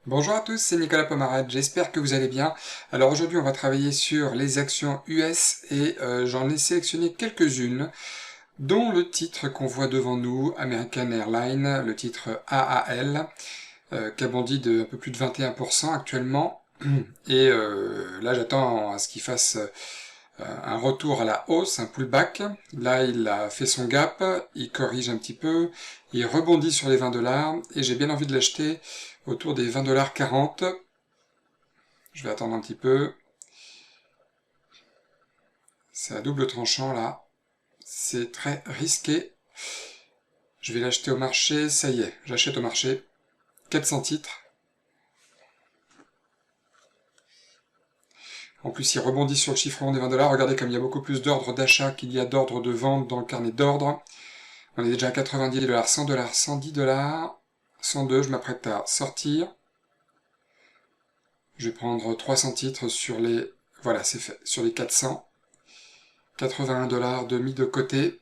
Bonjour à tous, c'est Nicolas Pomarade, j'espère que vous allez bien. Alors aujourd'hui on va travailler sur les actions US et j'en ai sélectionné quelques-unes, dont le titre qu'on voit devant nous, American Airlines, le titre AAL, qui a bondi de un peu plus de 21% actuellement. Et là j'attends à ce qu'il fasse un retour à la hausse, un pullback. Là il a fait son gap, il corrige un petit peu, il rebondit sur les 20$, et j'ai bien envie de l'acheter autour des 20,40 $. Je vais attendre un petit peu. C'est à double tranchant là. C'est très risqué. Je vais l'acheter au marché. Ça y est, j'achète au marché. 400 titres. En plus, il rebondit sur le chiffre rond des 20$. Regardez comme il y a beaucoup plus d'ordres d'achat qu'il y a d'ordres de vente dans le carnet d'ordre. On est déjà à 90$, 100$, 110$, 102$. Je m'apprête à sortir. Je vais prendre 300 titres sur les... Voilà, c'est fait. Sur les 400. 81$ de mis de côté.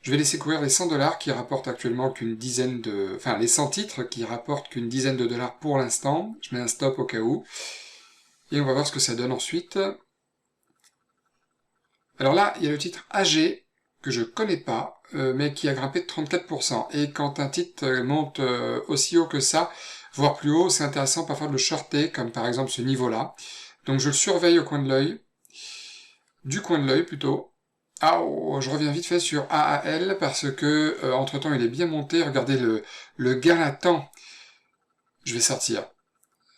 Je vais laisser courir les 100$ qui rapportent actuellement qu'une dizaine de... Enfin, les 100 titres qui rapportent qu'une dizaine de dollars pour l'instant. Je mets un stop au cas où. Et on va voir ce que ça donne ensuite. Alors là, il y a le titre AG, que je connais pas, mais qui a grimpé de 34%. Et quand un titre monte aussi haut que ça, voire plus haut, c'est intéressant parfois de le shorter, comme par exemple ce niveau-là. Donc je le surveille au coin de l'œil. Du coin de l'œil plutôt. Ah, oh, je reviens vite fait sur AAL parce que entre temps il est bien monté. Regardez le gain latent. Je vais sortir.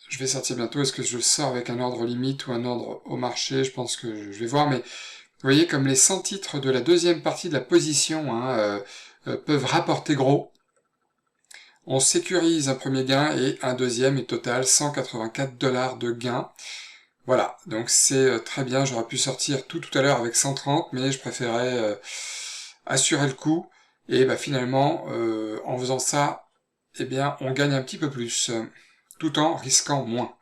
Je vais sortir bientôt. Est-ce que je sors avec un ordre limite ou un ordre au marché? Je pense que je vais voir. Mais vous voyez comme les 100 titres de la deuxième partie de la position peuvent rapporter gros. On sécurise un premier gain et un deuxième et total 184$ de gain. Voilà, donc c'est très bien, j'aurais pu sortir tout à l'heure avec 130, mais je préférais assurer le coup, et bah finalement, en faisant ça, eh bien, on gagne un petit peu plus, tout en risquant moins.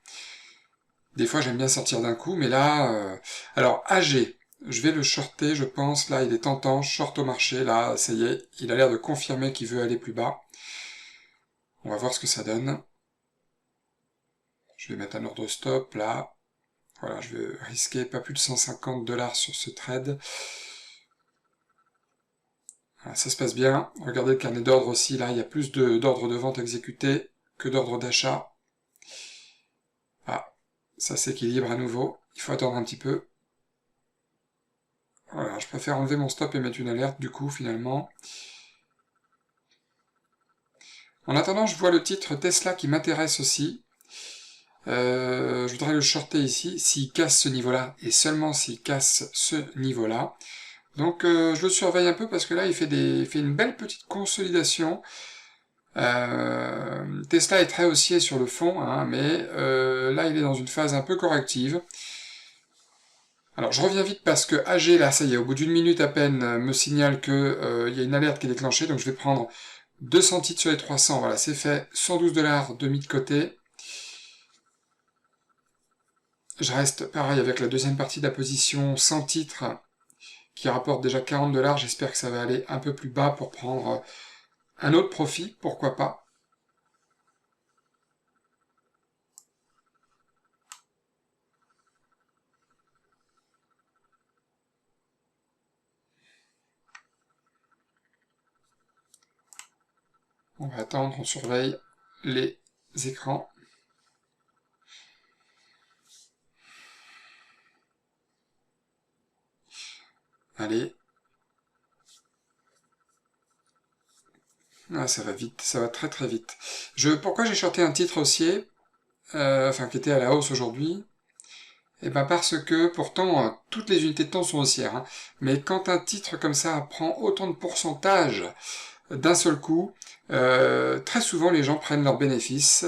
Des fois, j'aime bien sortir d'un coup, mais là... Alors, AG, je vais le shorter, je pense, là, il est tentant, short au marché, là, ça y est, il a l'air de confirmer qu'il veut aller plus bas. On va voir ce que ça donne. Je vais mettre un ordre stop, là. Voilà, je vais risquer pas plus de 150$ sur ce trade. Voilà, ça se passe bien. Regardez le carnet d'ordre aussi, là, il y a plus d'ordres de vente exécutés que d'ordres d'achat. Ah, ça s'équilibre à nouveau. Il faut attendre un petit peu. Voilà, je préfère enlever mon stop et mettre une alerte, du coup, finalement. En attendant, je vois le titre Tesla qui m'intéresse aussi. Je voudrais le shorter ici, s'il casse ce niveau-là, et seulement s'il casse ce niveau-là. Donc je le surveille un peu parce que là il fait une belle petite consolidation. Tesla est très haussier sur le fond, hein, mais là il est dans une phase un peu corrective. Alors je reviens vite parce que AG, là ça y est, au bout d'une minute à peine, me signale que il y a une alerte qui est déclenchée, donc je vais prendre 200 titres sur les 300, voilà c'est fait, 112$ de mis de côté. Je reste pareil avec la deuxième partie de la position, 100 titres, qui rapporte déjà 40$, j'espère que ça va aller un peu plus bas pour prendre un autre profit, pourquoi pas. On va attendre, on surveille les écrans. Allez. Ah, ça va vite, ça va très très vite. Pourquoi j'ai shorté un titre haussier, qui était à la hausse aujourd'hui? Eh ben parce que, pourtant, toutes les unités de temps sont haussières, hein, mais quand un titre comme ça prend autant de pourcentage d'un seul coup, très souvent les gens prennent leurs bénéfices,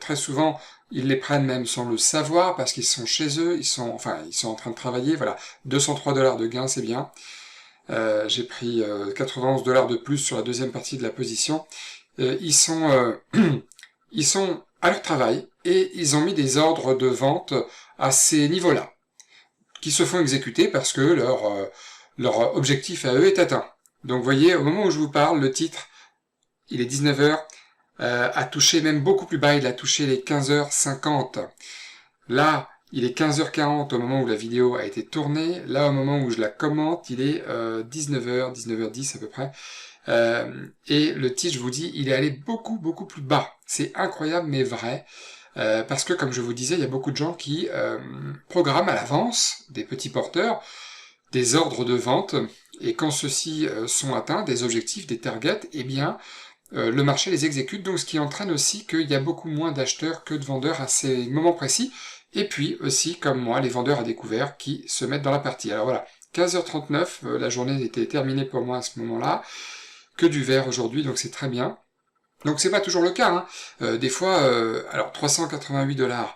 très souvent ils les prennent même sans le savoir, parce qu'ils sont chez eux, ils sont en train de travailler, voilà, 203$ de gain, c'est bien. J'ai pris 91$ de plus sur la deuxième partie de la position. Ils sont à leur travail et ils ont mis des ordres de vente à ces niveaux-là, qui se font exécuter parce que leur objectif à eux est atteint. Donc vous voyez, au moment où je vous parle, le titre il est 19h, a touché même beaucoup plus bas, il a touché les 15h50. Là, il est 15h40 au moment où la vidéo a été tournée. Là, au moment où je la commente, il est 19h, 19h10 à peu près. Et le titre, je vous dis, il est allé beaucoup plus bas. C'est incroyable mais vrai. Parce que, comme je vous disais, il y a beaucoup de gens qui programment à l'avance des petits porteurs, des ordres de vente, et quand ceux-ci sont atteints, des objectifs, des targets, eh bien, le marché les exécute, donc ce qui entraîne aussi qu'il y a beaucoup moins d'acheteurs que de vendeurs à ces moments précis, et puis aussi, comme moi, les vendeurs à découvert qui se mettent dans la partie. Alors voilà, 15h39, la journée était terminée pour moi à ce moment-là, que du vert aujourd'hui, donc c'est très bien. Donc c'est pas toujours le cas, hein. Des fois, alors 388$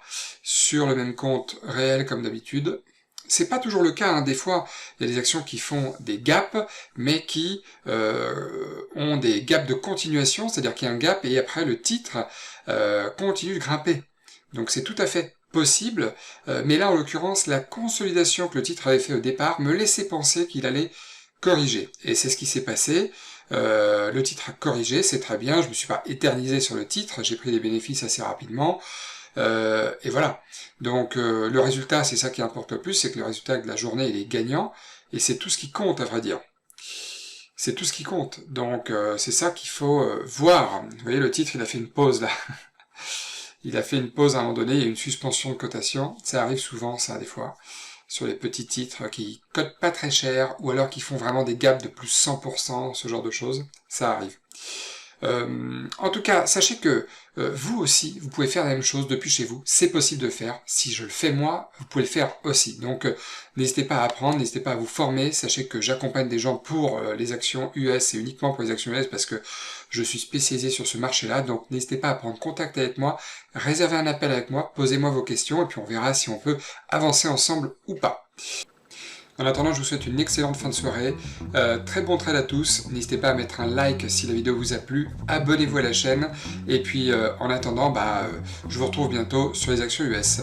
sur le même compte réel comme d'habitude, c'est pas toujours le cas, hein. Des fois, il y a des actions qui font des gaps, mais qui ont des gaps de continuation, c'est-à-dire qu'il y a un gap et après le titre continue de grimper. Donc c'est tout à fait possible, mais là en l'occurrence, la consolidation que le titre avait fait au départ me laissait penser qu'il allait corriger. Et c'est ce qui s'est passé. Le titre a corrigé, c'est très bien, je me suis pas éternisé sur le titre, j'ai pris des bénéfices assez rapidement, et voilà. Donc le résultat, c'est ça qui importe le plus, c'est que le résultat de la journée, il est gagnant, et c'est tout ce qui compte, à vrai dire. C'est tout ce qui compte, donc c'est ça qu'il faut voir. Vous voyez, le titre, il a fait une pause, là. Il a fait une pause à un moment donné, il y a une suspension de cotation, ça arrive souvent, ça, des fois, sur les petits titres qui cotent pas très cher, ou alors qui font vraiment des gaps de plus 100%, ce genre de choses, ça arrive. En tout cas, sachez que vous aussi, vous pouvez faire la même chose depuis chez vous, c'est possible de le faire. Si je le fais moi, vous pouvez le faire aussi. Donc n'hésitez pas à apprendre, n'hésitez pas à vous former, sachez que j'accompagne des gens pour les actions US et uniquement pour les actions US parce que je suis spécialisé sur ce marché-là, donc n'hésitez pas à prendre contact avec moi, réservez un appel avec moi, posez-moi vos questions et puis on verra si on peut avancer ensemble ou pas. En attendant, je vous souhaite une excellente fin de soirée, très bon trade à tous, n'hésitez pas à mettre un like si la vidéo vous a plu, abonnez-vous à la chaîne, et puis en attendant, je vous retrouve bientôt sur les actions US.